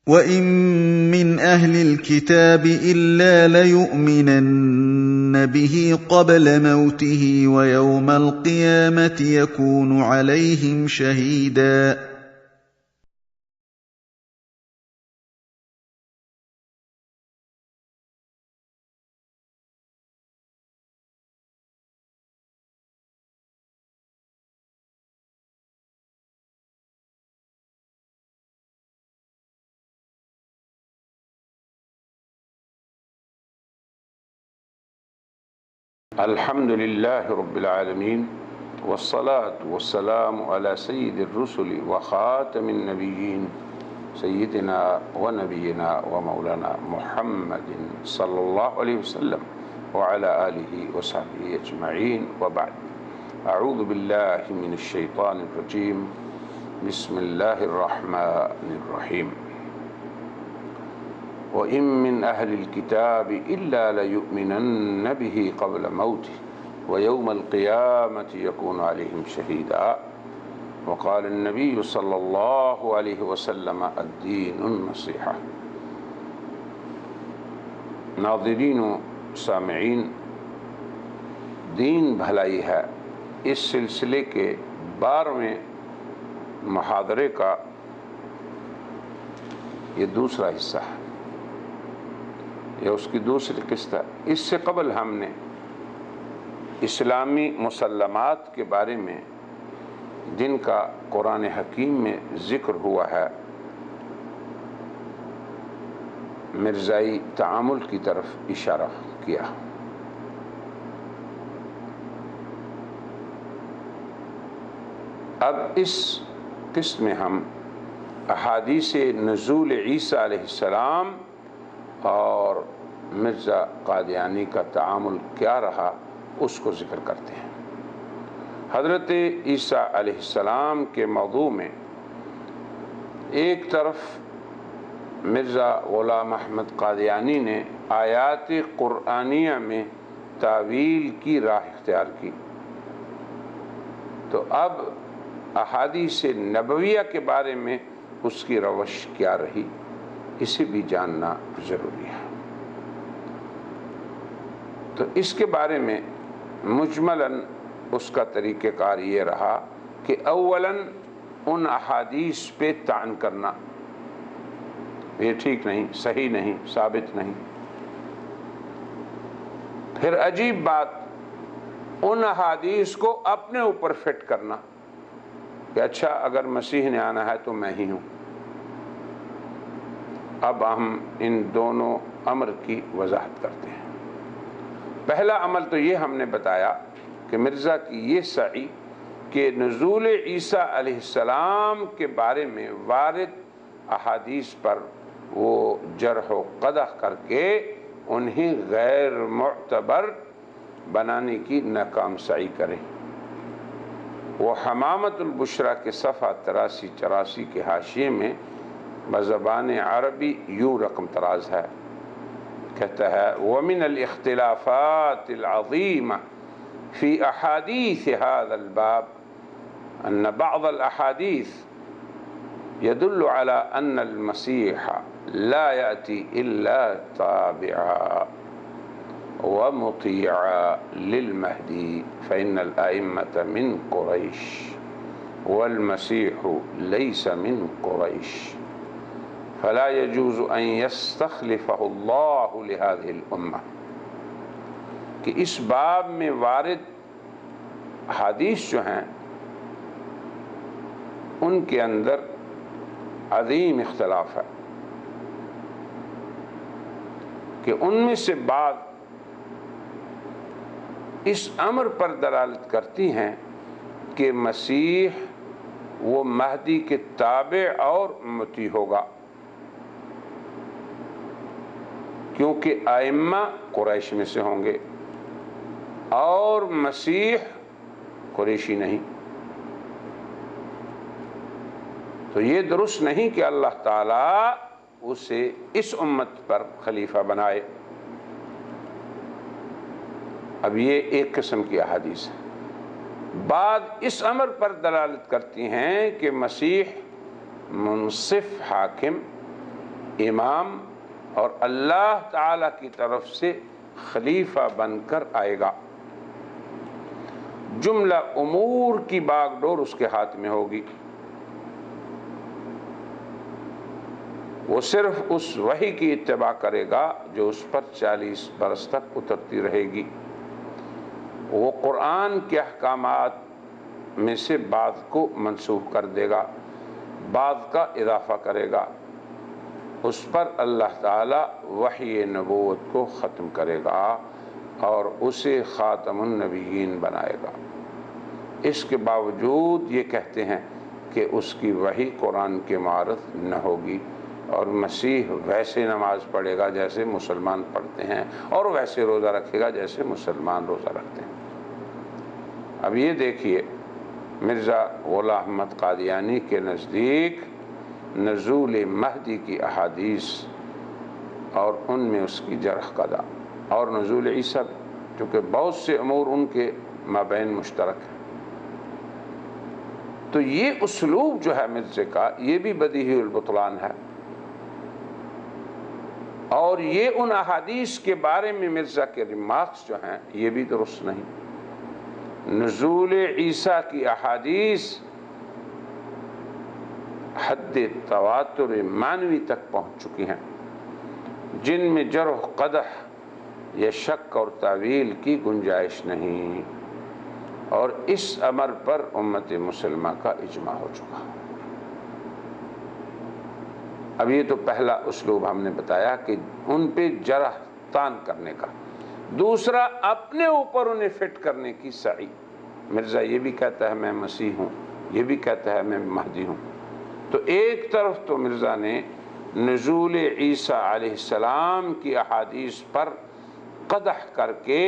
وَإِن مِّنْ أَهْلِ الْكِتَابِ إِلَّا لَيُؤْمِنَنَّ بِهِ قَبْلَ مَوْتِهِ وَيَوْمَ الْقِيَامَةِ يَكُونُ عَلَيْهِمْ شَهِيدًا. الحمد لله رب العالمين والصلاة والسلام على سيد الرسل وخاتم النبيين سيدنا ونبينا ومولانا محمد صلى الله عليه وسلم وعلى آله وصحبه أجمعين، وبعد. أعوذ بالله من الشيطان الرجيم. بسم الله الرحمن الرحيم. وَإِن مِّنْ أَهْلِ الْكِتَابِ إِلَّا لَيُؤْمِنَنَّ بِهِ قَبْلَ مَوْتِهِ وَيَوْمَ الْقِيَامَةِ يَكُونُ عَلَيْهِمْ شَهِيدًا. وقال النبي صلی اللہ علیہ وسلم الدین النصیحہ. ناظرین و سامعین، دین بھلائی ہے اس سلسلے کے 12ویں محاضرے کا یہ دوسرا حصہ ہے، یا اس کی دوسری قسط ہے۔ اس سے قبل ہم نے اسلامی مسلمات کے بارے میں جن کا قرآن حکیم میں ذکر ہوا ہے، مرزائی تعامل کی طرف اشارہ کیا۔ اب اس قسط میں ہم احادیث نزول عیسیٰ علیہ السلام اور مرزا قادیانی کا تعامل کیا رہا اس کو ذکر کرتے ہیں۔ حضرت عیسیٰ علیہ السلام کے موضوع میں ایک طرف مرزا غلام احمد قادیانی نے آیات قرآنیہ میں تاویل کی راہ اختیار کی، تو اب احادیث نبویہ کے بارے میں اس کی روش کیا رہی، اسے بھی جاننا ضروری ہے۔ تو اس کے بارے میں مجملاً اس کا طریقہ کار یہ رہا کہ اولاً ان احادیث پہ طعن کرنا، یہ ٹھیک نہیں، صحیح نہیں، ثابت نہیں۔ پھر عجیب بات، ان احادیث کو اپنے اوپر فٹ کرنا کہ اچھا اگر مسیح نے آنا ہے تو میں ہی ہوں۔ اب ہم ان دونوں امر کی وضاحت کرتے ہیں۔ پہلا عمل تو یہ ہم نے بتایا کہ مرزا کی یہ سعی کہ نزول عیسیٰ علیہ السلام کے بارے میں وارد احادیث پر وہ جرح و قدح کر کے انہیں غیر معتبر بنانے کی ناکام سعی کریں۔ وہ حمامت البشرا کے صفحہ 83-84 کے حاشیے میں بزبان عربی یوں رقم تراز ہے، کہتا ہے وَمِنَ الْاخْتِلَافَاتِ الْعَظِيمَةِ فِي أَحَادِيثِ هَذَا الْبَابِ أَنَّ بَعْضَ الْأَحَادِيثِ يَدُلُّ عَلَى أَنَّ الْمَسِيحَ لَا يَأْتِي إِلَّا تَابِعًا وَمُطِيعًا لِلْمَهْدِي فَإِنَّ الْأَئِمَّةَ مِنْ قُرَيْشٍ وَالْمَسِيحُ لَيْسَ مِنْ قُرَيْشٍ فَلَا يَجُوزُ أَنْ يَسْتَخْلِفَهُ اللَّهُ لِهَذِهِ الْأُمَّةِ، کہ اس باب میں وارد حدیث جو ہیں ان کے اندر عظیم اختلاف ہے کہ ان میں سے بعض اس امر پر دلالت کرتی ہیں کہ مسیح وہ مہدی کے تابع اور مطیع ہوگا، کیونکہ ائمہ قریش میں سے ہوں گے اور مسیح قریشی نہیں۔ تو یہ درست نہیں کہ اللہ تعالیٰ اسے اس امت پر خلیفہ بنائے۔ اب یہ ایک قسم کی احادیث ہے۔ بعد اس امر پر دلالت کرتی ہیں کہ مسیح منصف حاکم امام اور اللہ تعالی کی طرف سے خلیفہ بن کر آئے گا. جملہ امور کی باغ ڈور اس کے ہاتھ میں ہوگی. وہ صرف اس وحی کی اتباع کرے گا جو اس پر 40 برس تک اترتی رہے گی. وہ قرآن کے احکامات میں سے بعض کو منسوخ کر دے گا، بعض کا اضافہ کرے گا. اس پر اللہ تعالی وحی نبوت کو ختم کرے گا اور اسے خاتم النبیین بنائے گا. اس کے باوجود یہ کہتے ہیں کہ اس کی وحی قرآن کے معارض نہ ہوگی، اور مسیح ویسے نماز پڑھے گا جیسے مسلمان پڑھتے ہیں، اور ویسے روزہ رکھے گا جیسے مسلمان روزہ رکھتے ہیں. اب یہ دیکھیے، مرزا غلام احمد قادیانی کے نزدیک نزول مہدی کی احادیث اور ان میں اس کی جرح قدع، اور نزول عیسیٰ چونکہ بہت سے امور ان کے مابین مشترک ہیں. تو یہ اسلوب جو ہے مرزا کا، یہ بھی بدیہی البطلان ہے، اور یہ ان احادیث کے بارے میں مرزا کے ریمارکس جو ہیں یہ بھی درست نہیں. نزول عیسیٰ کی احادیث حد تواتر معنوی تک پہنچ چکی ہیں، جن میں جرح قدح یا شک اور تعویل کی گنجائش نہیں، اور اس امر پر امت مسلمہ کا اجماع ہو چکا. اب یہ تو پہلا اسلوب ہم نے بتایا کہ ان پہ جرح تان کرنے کا. دوسرا، اپنے اوپر انہیں فٹ کرنے کی سعی. مرزا یہ بھی کہتا ہے میں مسیح ہوں، یہ بھی کہتا ہے میں مہدی ہوں. تو ایک طرف تو مرزا نے نزول عیسیٰ علیہ السلام کی احادیث پر قدح کر کے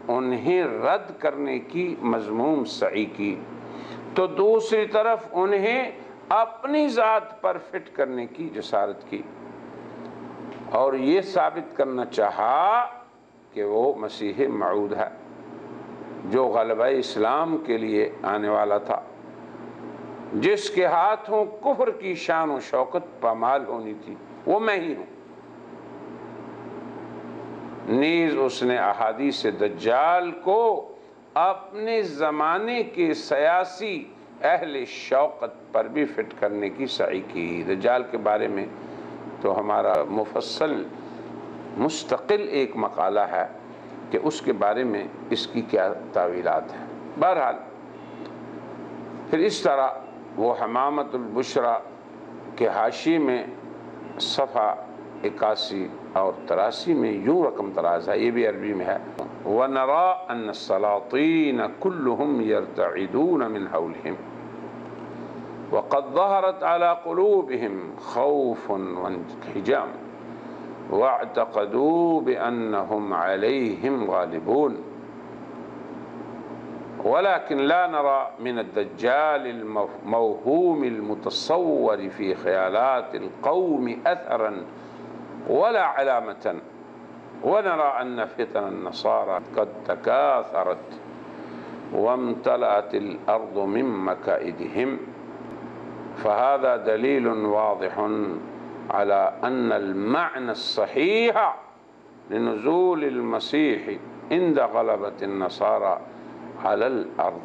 انہیں رد کرنے کی مذموم سعی کی، تو دوسری طرف انہیں اپنی ذات پر فٹ کرنے کی جسارت کی، اور یہ ثابت کرنا چاہا کہ وہ مسیح موعود ہے جو غلبہ اسلام کے لیے آنے والا تھا، جس کے ہاتھوں کفر کی شان و شوکت پامال ہونی تھی، وہ میں ہی ہوں. نیز اس نے احادیث دجال کو اپنے زمانے کے سیاسی اہل شوقت پر بھی فٹ کرنے کی سعی کی. دجال کے بارے میں تو ہمارا مفصل مستقل ایک مقالہ ہے کہ اس کے بارے میں اس کی کیا تعویلات ہیں. بہرحال پھر اس طرح وہ حمامت البشرا کے حاشی میں صفحہ 81 اور 83 میں یوں رقم دراز ہے، یہ بھی عربی میں ہے: وَنَرَىٰ أَنَّ السَّلَاطِينَ كُلُّهُمْ يَرْتَعِدُونَ مِنْ حَوْلِهِمْ وَقَدْ ظَهَرَتْ عَلَىٰ قُلُوبِهِمْ خَوْفٌ وَانْحِجَامٌ وَاعْتَقَدُوا بِأَنَّهُمْ عَلَيْهِمْ غَالِبُونَ ولكن لا نرى من الدجال الموهوم المتصور في خيالات القوم أثرا ولا علامة، ونرى أن فتن النصارى قد تكاثرت وامتلأت الأرض من مكائدهم، فهذا دليل واضح على أن المعنى الصحيح لنزول المسيح عند غلبة النصارى على الأرض،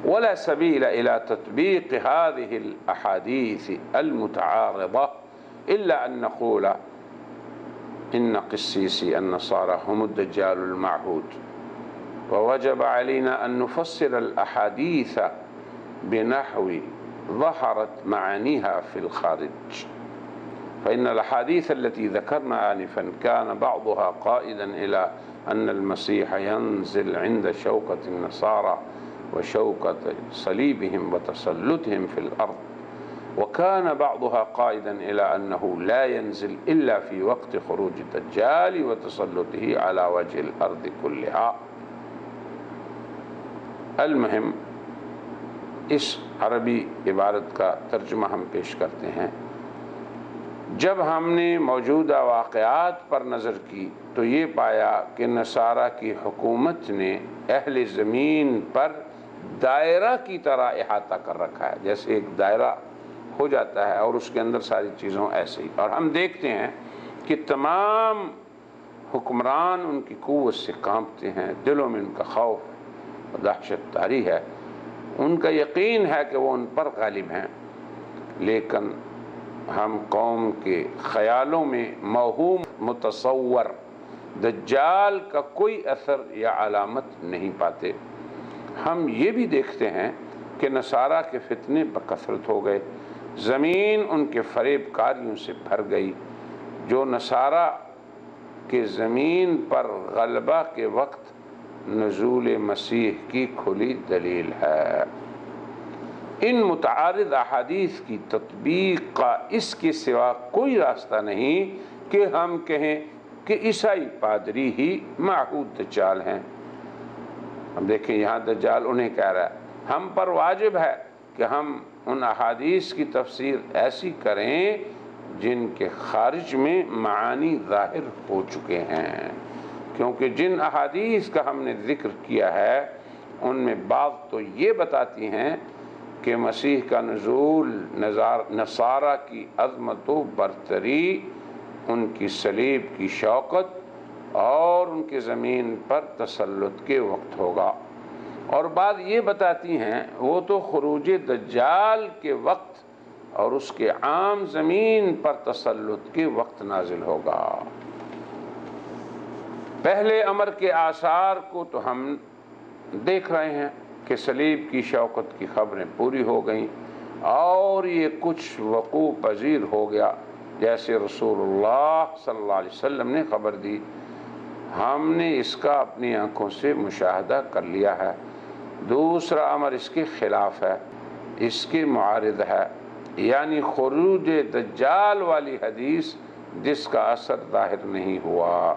ولا سبيل إلى تطبيق هذه الأحاديث المتعارضة إلا أن نقول إن قسيسي النصارى هم الدجال المعهود، ووجب علينا أن نفسر الأحاديث بنحو ظهرت معانيها في الخارج، فإن الأحاديث التي ذكرنا آنفا كان بعضها قائدا إلى أن المسيح ينزل عند شوكة النصارى وشوكة صليبهم وتسلطهم في الأرض، وكان بعضها قائدا إلى أنه لا ينزل إلا في وقت خروج الدجال وتسلطه على وجه الأرض كلها. المهم اس عربی عبارت کا ترجمہ ہم پیش کرتے ہیں. جب ہم نے موجودہ واقعات پر نظر کی تو یہ پایا کہ نصارہ کی حکومت نے اہل زمین پر دائرہ کی طرح احاطہ کر رکھا ہے، جیسے ایک دائرہ ہو جاتا ہے اور اس کے اندر ساری چیزوں ایسے ہی. اور ہم دیکھتے ہیں کہ تمام حکمران ان کی قوت سے کانپتے ہیں، دلوں میں ان کا خوف و دہشت طاری ہے، ان کا یقین ہے کہ وہ ان پر غالب ہیں. لیکن ہم قوم کے خیالوں میں موہوم متصور دجال کا کوئی اثر یا علامت نہیں پاتے. ہم یہ بھی دیکھتے ہیں کہ نصارہ کے فتنے بکثرت ہو گئے، زمین ان کے فریب کاریوں سے بھر گئی. جو نصارہ کے زمین پر غلبہ کے وقت نزول مسیح کی کھلی دلیل ہے. ان متعارض احادیث کی تطبیق کا اس کے سوا کوئی راستہ نہیں کہ ہم کہیں کہ عیسائی پادری ہی معہود دجال ہیں. ہم دیکھیں یہاں دجال انہیں کہہ رہا ہے، ہم پر واجب ہے کہ ہم ان احادیث کی تفسیر ایسی کریں جن کے خارج میں معانی ظاہر ہو چکے ہیں، کیونکہ جن احادیث کا ہم نے ذکر کیا ہے ان میں بعض تو یہ بتاتی ہیں کہ مسیح کا نزول نصارہ کی عظمت و برتری، ان کی صلیب کی شوکت اور ان کے زمین پر تسلط کے وقت ہوگا، اور بعض یہ بتاتی ہیں وہ تو خروج دجال کے وقت اور اس کے عام زمین پر تسلط کے وقت نازل ہوگا. پہلے امر کے آثار کو تو ہم دیکھ رہے ہیں کہ صلیب کی شوکت کی خبریں پوری ہو گئیں اور یہ کچھ وقوع پذیر ہو گیا جیسے رسول اللہ صلی اللہ علیہ وسلم نے خبر دی. ہم نے اس کا اپنی آنکھوں سے مشاہدہ کر لیا ہے. دوسرا امر اس کے خلاف ہے، اس کے معارض ہے، یعنی خروج دجال والی حدیث جس کا اثر ظاہر نہیں ہوا.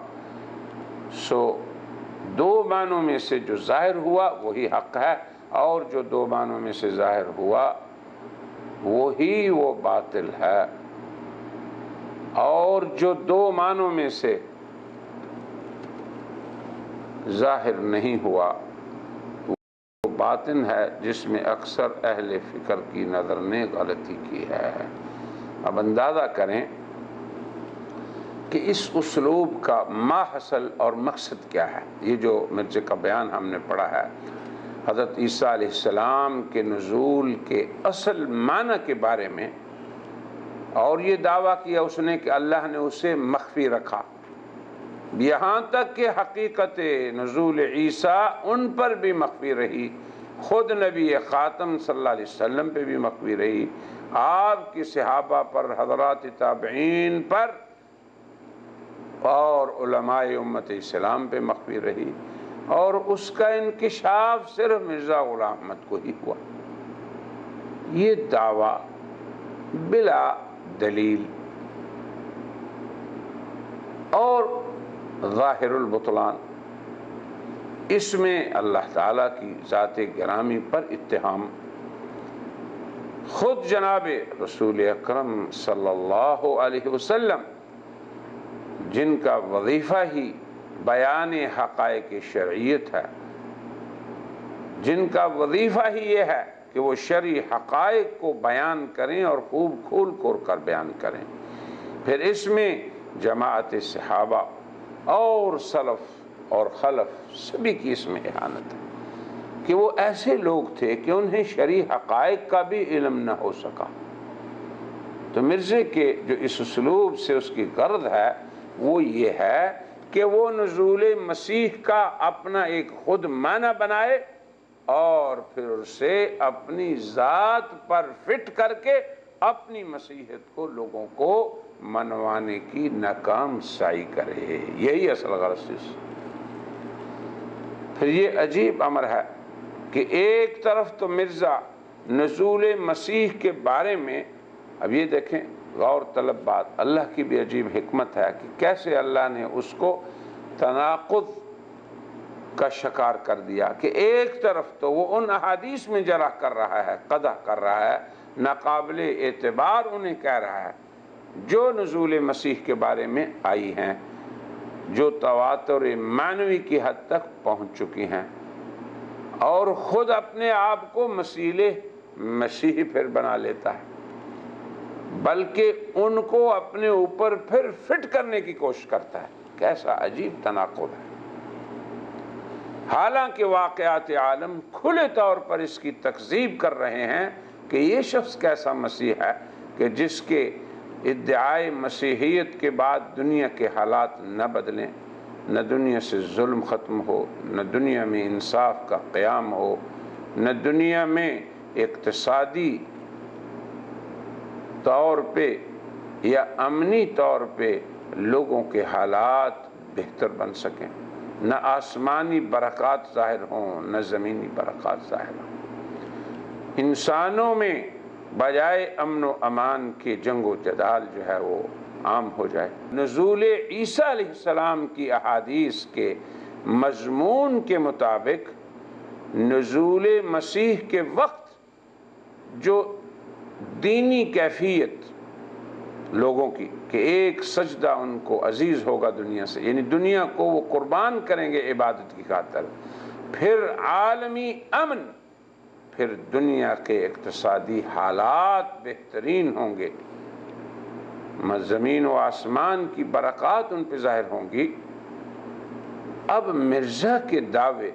سو دو معنوں میں سے جو ظاہر ہوا وہی حق ہے، اور جو دو معنوں میں سے ظاہر ہوا وہی وہ باطل ہے، اور جو دو معنوں میں سے ظاہر نہیں ہوا وہ باطن ہے جس میں اکثر اہل فکر کی نظر نے غلطی کی ہے. اب اندازہ کریں کہ اس اسلوب کا ماحصل اور مقصد کیا ہے. یہ جو مرزا کا بیان ہم نے پڑھا ہے حضرت عیسیٰ علیہ السلام کے نزول کے اصل معنی کے بارے میں، اور یہ دعویٰ کیا اس نے کہ اللہ نے اسے مخفی رکھا، یہاں تک کہ حقیقت نزول عیسیٰ ان پر بھی مخفی رہی، خود نبی خاتم صلی اللہ علیہ وسلم پہ بھی مخفی رہی، آپ کے صحابہ پر، حضرات تابعین پر اور علماء امت اسلام پہ مخفی رہی، اور اس کا انکشاف صرف مرزا غلام احمد کو ہی ہوا. یہ دعویٰ بلا دلیل اور ظاہر البطلان، اس میں اللہ تعالیٰ کی ذات گرامی پر اتہام. خود جناب رسول اکرم صلی اللہ علیہ وسلم جن کا وظیفہ ہی بیان حقائق شرعیت ہے، جن کا وظیفہ ہی یہ ہے کہ وہ شرعی حقائق کو بیان کریں اور خوب کھول کھول کر بیان کریں، پھر اس میں جماعت صحابہ اور سلف اور خلف سبھی کی اس میں احانت ہے کہ وہ ایسے لوگ تھے کہ انہیں شرعی حقائق کا بھی علم نہ ہو سکا. تو مرزے کے جو اس اسلوب سے اس کی غرض ہے وہ یہ ہے کہ وہ نزول مسیح کا اپنا ایک خود معنی بنائے اور پھر اسے اپنی ذات پر فٹ کر کے اپنی مسیحیت کو لوگوں کو منوانے کی ناکام سعی کرے. یہی اصل غرض ہے. پھر یہ عجیب امر ہے کہ ایک طرف تو مرزا نزول مسیح کے بارے میں، اب یہ دیکھیں غور طلب بات، اللہ کی بھی عجیب حکمت ہے کہ کیسے اللہ نے اس کو تناقض کا شکار کر دیا کہ ایک طرف تو وہ ان احادیث میں جرح کر رہا ہے، قدح کر رہا ہے، ناقابل اعتبار انہیں کہہ رہا ہے جو نزول مسیح کے بارے میں آئی ہیں، جو تواتر معنوی کی حد تک پہنچ چکی ہیں، اور خود اپنے آپ کو مسیح پھر بنا لیتا ہے. بلکہ ان کو اپنے اوپر پھر فٹ کرنے کی کوشش کرتا ہے۔ کیسا عجیب تناقض ہے۔ حالانکہ واقعات عالم کھلے طور پر اس کی تکذیب کر رہے ہیں کہ یہ شخص کیسا مسیح ہے کہ جس کے ادعائے مسیحیت کے بعد دنیا کے حالات نہ بدلیں، نہ دنیا سے ظلم ختم ہو، نہ دنیا میں انصاف کا قیام ہو، نہ دنیا میں اقتصادی طور پہ یا امنی طور پہ لوگوں کے حالات بہتر بن سکیں، نہ آسمانی برکات ظاہر ہوں، نہ زمینی برکات ظاہر ہوں۔ انسانوں میں بجائے امن و امان کے جنگ و جدال جو ہے وہ عام ہو جائے۔ نزول عیسیٰ علیہ السلام کی احادیث کے مضمون کے مطابق نزول مسیح کے وقت جو دینی کیفیت لوگوں کی کہ ایک سجدہ ان کو عزیز ہوگا دنیا سے، یعنی دنیا کو وہ قربان کریں گے عبادت کی خاطر، پھر عالمی امن، پھر دنیا کے اقتصادی حالات بہترین ہوں گے، زمین و آسمان کی برکات ان پہ ظاہر ہوں گی۔ اب مرزا کے دعوے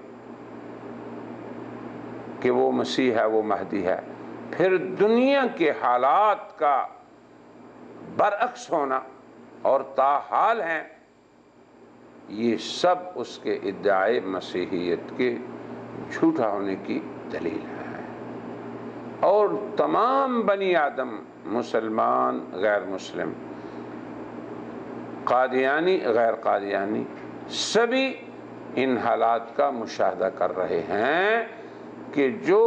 کہ وہ مسیح ہے، وہ مہدی ہے، پھر دنیا کے حالات کا برعکس ہونا اور تاحال ہیں، یہ سب اس کے ادعائے مسیحیت کے جھوٹا ہونے کی دلیل ہے۔ اور تمام بنی آدم، مسلمان غیر مسلم، قادیانی غیر قادیانی، سبھی ان حالات کا مشاہدہ کر رہے ہیں کہ جو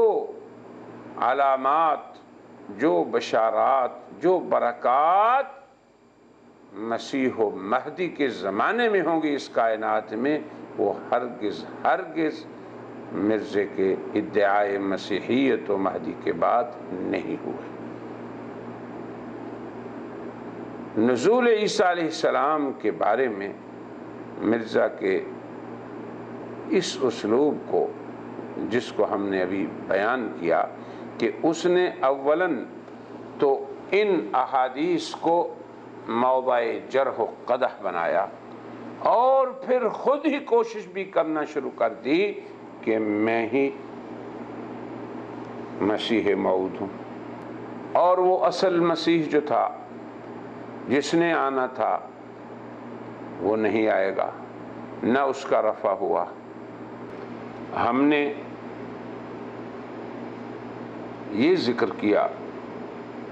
علامات، جو بشارات، جو برکات مسیح و مہدی کے زمانے میں ہوں گی اس کائنات میں، وہ ہرگز ہرگز مرزے کے ادعائے مسیحیت و مہدی کے بعد نہیں ہوئے۔ نزول عیسیٰ علیہ السلام کے بارے میں مرزا کے اس اسلوب کو، جس کو ہم نے ابھی بیان کیا، کہ اس نے اولاً تو ان احادیث کو موضع جرح و قدح بنایا، اور پھر خود ہی کوشش بھی کرنا شروع کر دی کہ میں ہی مسیح موعود ہوں، اور وہ اصل مسیح جو تھا، جس نے آنا تھا، وہ نہیں آئے گا، نہ اس کا رفع ہوا۔ ہم نے یہ ذکر کیا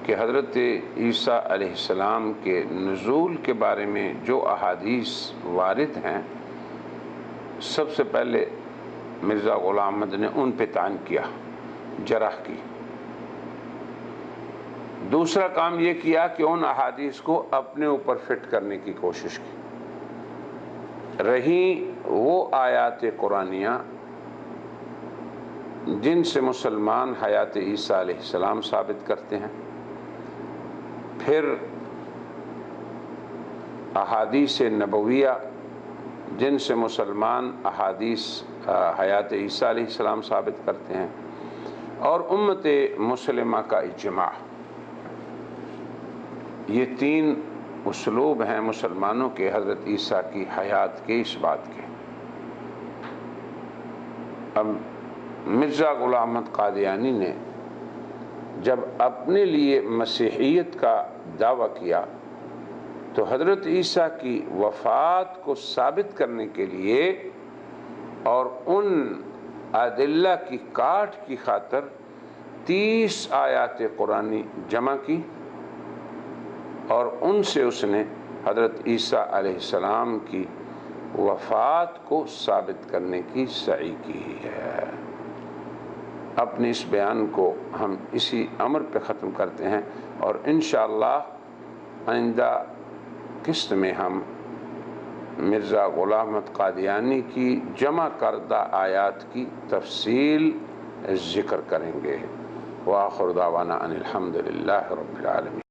کہ حضرت عیسیٰ علیہ السلام کے نزول کے بارے میں جو احادیث وارد ہیں، سب سے پہلے مرزا غلام احمد نے ان پہ طعن کیا، جرح کی۔ دوسرا کام یہ کیا کہ ان احادیث کو اپنے اوپر فٹ کرنے کی کوشش کی۔ رہی وہ آیات قرآنیہ جن سے مسلمان حیات عیسیٰ علیہ السلام ثابت کرتے ہیں، پھر احادیث نبویہ جن سے مسلمان احادیث حیات عیسیٰ علیہ السلام ثابت کرتے ہیں، اور امت مسلمہ کا اجماع۔ یہ تین اسلوب ہیں مسلمانوں کے حضرت عیسیٰ کی حیات کے اس بات کے۔ اب مرزا غلام احمد قادیانی نے جب اپنے لیے مسیحیت کا دعویٰ کیا تو حضرت عیسیٰ کی وفات کو ثابت کرنے کے لیے اور ان ادلہ کی کاٹ کی خاطر 30 آیات قرآنی جمع کی، اور ان سے اس نے حضرت عیسیٰ علیہ السلام کی وفات کو ثابت کرنے کی سعی کی ہے۔ اپنے اس بیان کو ہم اسی امر پہ ختم کرتے ہیں، اور انشاءاللہ آئندہ قسط میں ہم مرزا غلام احمد قادیانی کی جمع کردہ آیات کی تفصیل ذکر کریں گے۔ وآخر دعوانا ان الحمد للہ رب العالمین۔